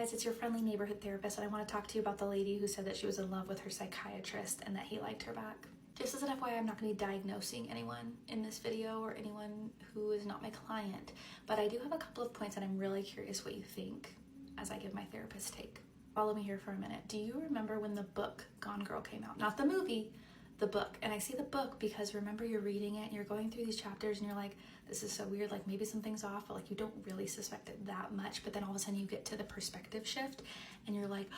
guys, it's your friendly neighborhood therapist, and I want to talk to you about the lady who said that she was in love with her psychiatrist and that he liked her back. Just as an FYI, I'm not going to be diagnosing anyone in this video or anyone who is not my client, but I do have a couple of points and I'm really curious what you think as I give my therapist take. Follow me here for a minute. Do you remember when the book Gone Girl came out? Not the movie, the book. And I say the book because remember, you're reading it and you're going through these chapters and you're like, this is so weird, like maybe something's off, but like you don't really suspect it that much, but then all of a sudden you get to the perspective shift and you're like,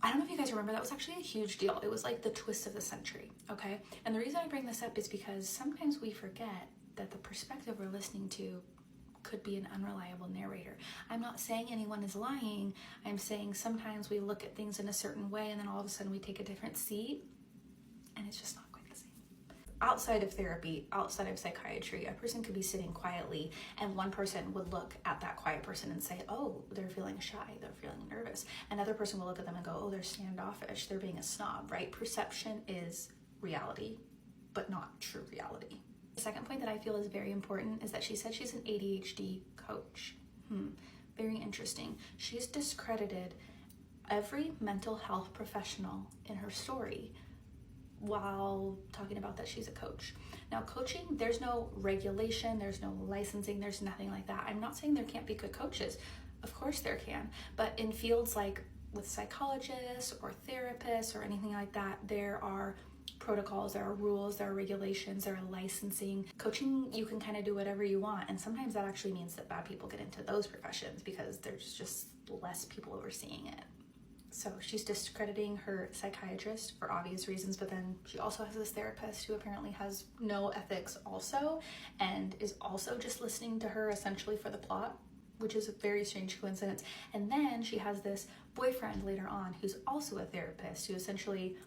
I don't know if you guys remember, that was actually a huge deal. It was like the twist of the century, okay? And the reason I bring this up is because sometimes we forget that the perspective we're listening to could be an unreliable narrator. I'm not saying anyone is lying. I'm saying sometimes we look at things in a certain way and then all of a sudden we take a different seat and it's just not quite the same. Outside of therapy, outside of psychiatry, a person could be sitting quietly and one person would look at that quiet person and say, oh, they're feeling shy, they're feeling nervous. Another person will look at them and go, oh, they're standoffish, they're being a snob, right? Perception is reality, but not true reality. The second point that I feel is very important is that she said she's an ADHD coach. Very interesting. She's discredited every mental health professional in her story while talking about that she's a coach. Now, coaching, there's no regulation, there's no licensing, there's nothing like that. I'm not saying there can't be good coaches. Of course there can, but in fields like with psychologists or therapists or anything like that, there are protocols, there are rules, there are regulations, there are licensing. Coaching, you can kind of do whatever you want, and sometimes that actually means that bad people get into those professions because there's just less people overseeing it. So she's discrediting her psychiatrist for obvious reasons, but then she also has this therapist who apparently has no ethics also and is also just listening to her essentially for the plot, which is a very strange coincidence. And then she has this boyfriend later on who's also a therapist who essentially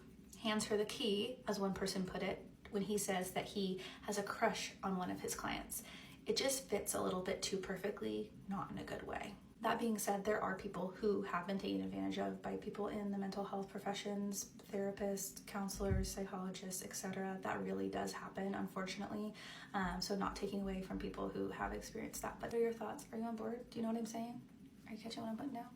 hands her the key, as one person put it, when he says that he has a crush on one of his clients. It just fits a little bit too perfectly, not in a good way. That being said, there are people who have been taken advantage of by people in the mental health professions, therapists, counselors, psychologists, etc. That really does happen, unfortunately. So not taking away from people who have experienced that. But what are your thoughts? Are you on board? Do you know what I'm saying? Are you catching what I'm putting down?